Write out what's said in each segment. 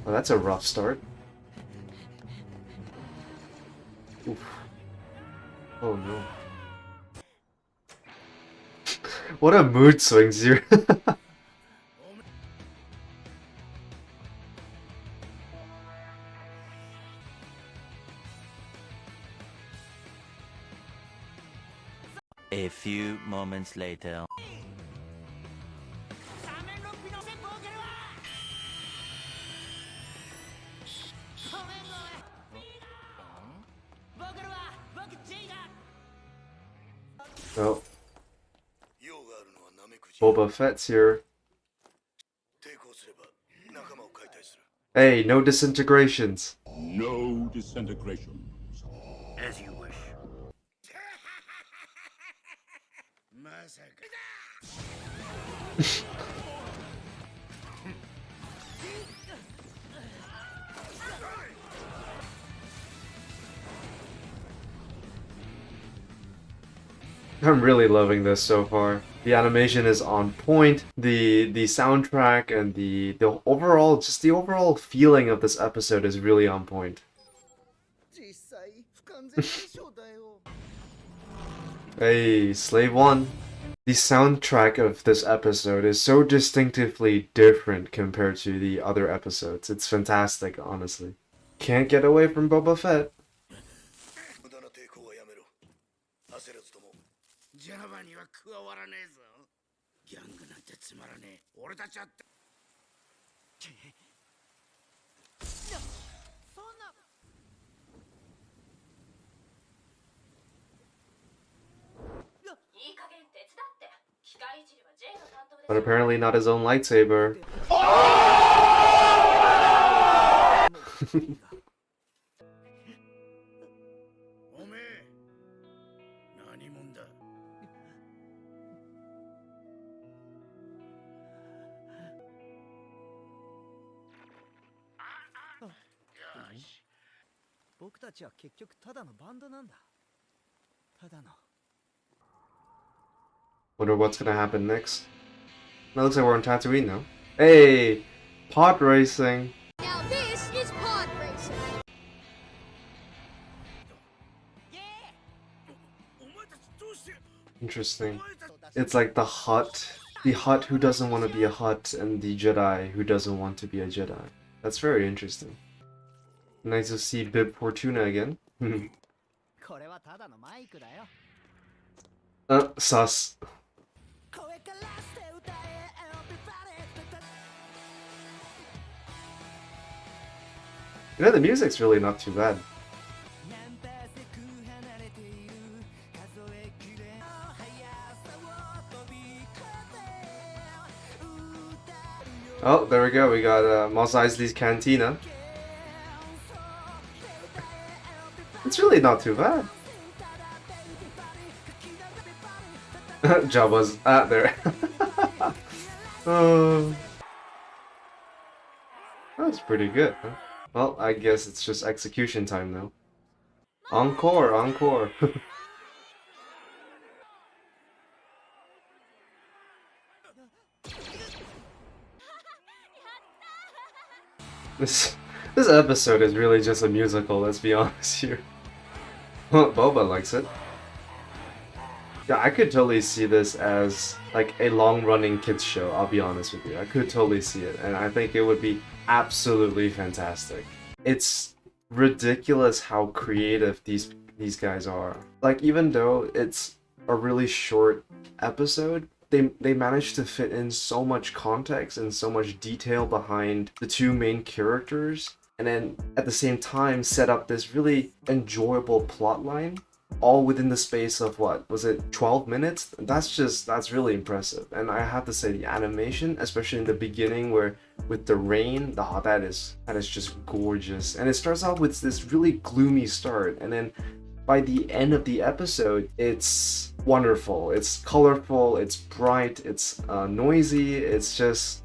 Oh, that's a rough start. Oof. Oh no. What a mood swings here. A few moments later. Oh. Boba Fett's here. Hey, no disintegrations. No disintegrations. As you wish. I'm really loving this so far. The animation is on point. The soundtrack and the overall just the overall feeling of this episode is really on point. Hey, Slave One. The soundtrack of this episode is so distinctively different compared to the other episodes. It's fantastic, honestly. Can't get away from Boba Fett. But apparently not his own lightsaber. Wonder what's gonna happen next. That looks like we're on Tatooine now. Hey! Pod racing! Now this is pod racing. Interesting. It's like the Hutt who doesn't want to be a Hutt, and the Jedi who doesn't want to be a Jedi. That's very interesting. Nice to see Bib Fortuna again. Sus. You know, the music's really not too bad. Oh, there we go. We got Mos Eisley's Cantina. It's really not too bad. Jabba's there. Oh, that's pretty good, huh? Well, I guess it's just execution time now. Encore, encore. This episode is really just a musical, let's be honest here. Boba likes it. Yeah, I could totally see this as like a long-running kids show, I'll be honest with you. I could totally see it, and I think it would be absolutely fantastic. It's ridiculous how creative these guys are. Like, even though it's a really short episode, they managed to fit in so much context and so much detail behind the two main characters, and then at the same time set up this really enjoyable plotline, all within the space of, what was it, 12 minutes? That's really impressive. And I have to say, the animation, especially in the beginning where with the rain, that is just gorgeous. And it starts off with this really gloomy start, and then by the end of the episode, it's wonderful. It's colorful, it's bright, it's noisy, it's just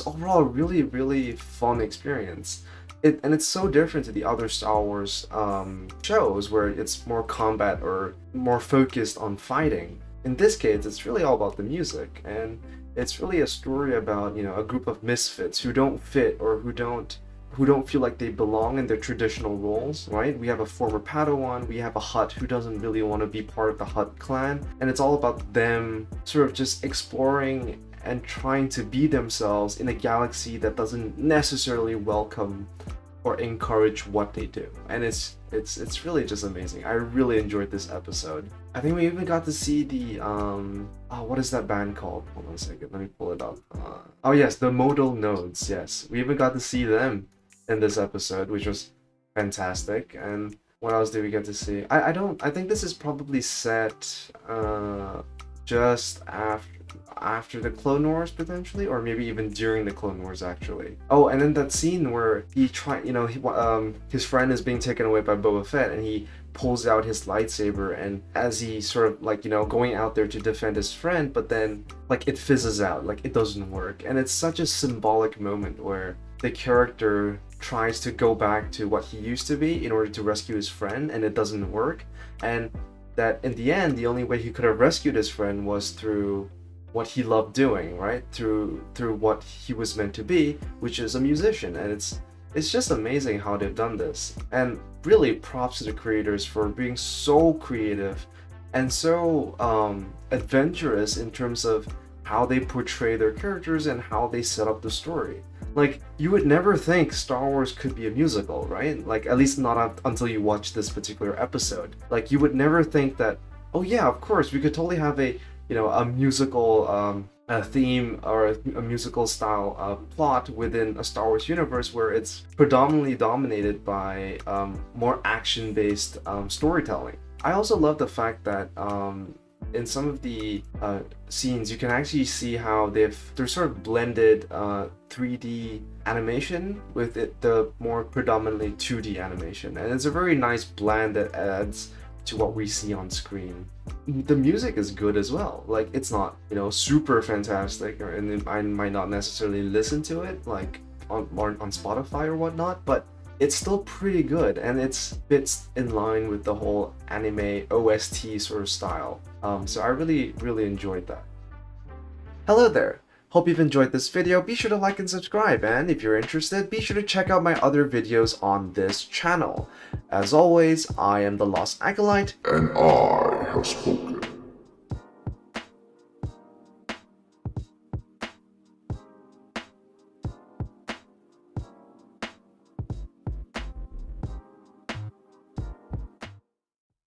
overall a really, really fun experience. And it's so different to the other Star Wars shows where it's more combat or more focused on fighting. In this case, it's really all about the music, and it's really a story about, you know, a group of misfits who don't fit or who don't who don't feel like they belong in their traditional roles, right? We have a former Padawan, we have a Hutt who doesn't really want to be part of the Hutt clan, and it's all about them sort of just exploring and trying to be themselves in a galaxy that doesn't necessarily welcome or encourage what they do. And it's really just amazing. I really enjoyed this episode. I think we even got to see the what is that band called? Hold on a second, let me pull it up. Oh yes, the Modal Nodes. Yes, we even got to see them in this episode, which was fantastic. And what else did we get to see? I think this is probably set just after the Clone Wars potentially, or maybe even during the Clone Wars actually. Oh, and then that scene where his friend is being taken away by Boba Fett, and he pulls out his lightsaber, and as he sort of like, going out there to defend his friend, but then like it fizzes out, like it doesn't work. And it's such a symbolic moment where the character tries to go back to what he used to be in order to rescue his friend, and it doesn't work. And that in the end, the only way he could have rescued his friend was through what he loved doing, right? Through what he was meant to be, which is a musician. And it's just amazing how they've done this. And really props to the creators for being so creative and so adventurous in terms of how they portray their characters and how they set up the story. Like, you would never think Star Wars could be a musical, right? Like, at least not until you watch this particular episode. Like, you would never think that, oh yeah, of course, we could totally have a musical a theme or a musical style plot within a Star Wars universe where it's predominantly dominated by more action-based storytelling. I also love the fact that in some of the scenes you can actually see how they're sort of blended 3D animation with the more predominantly 2D animation, and it's a very nice blend that adds to what we see on screen. The music is good as well. Like, it's not, super fantastic, and I might not necessarily listen to it like on Spotify or whatnot, but it's still pretty good, and it fits in line with the whole anime OST sort of style. So I really enjoyed that. Hello there. Hope you've enjoyed this video. Be sure to like and subscribe, and if you're interested, be sure to check out my other videos on this channel. As always, I am the Lost Acolyte, And I have spoken.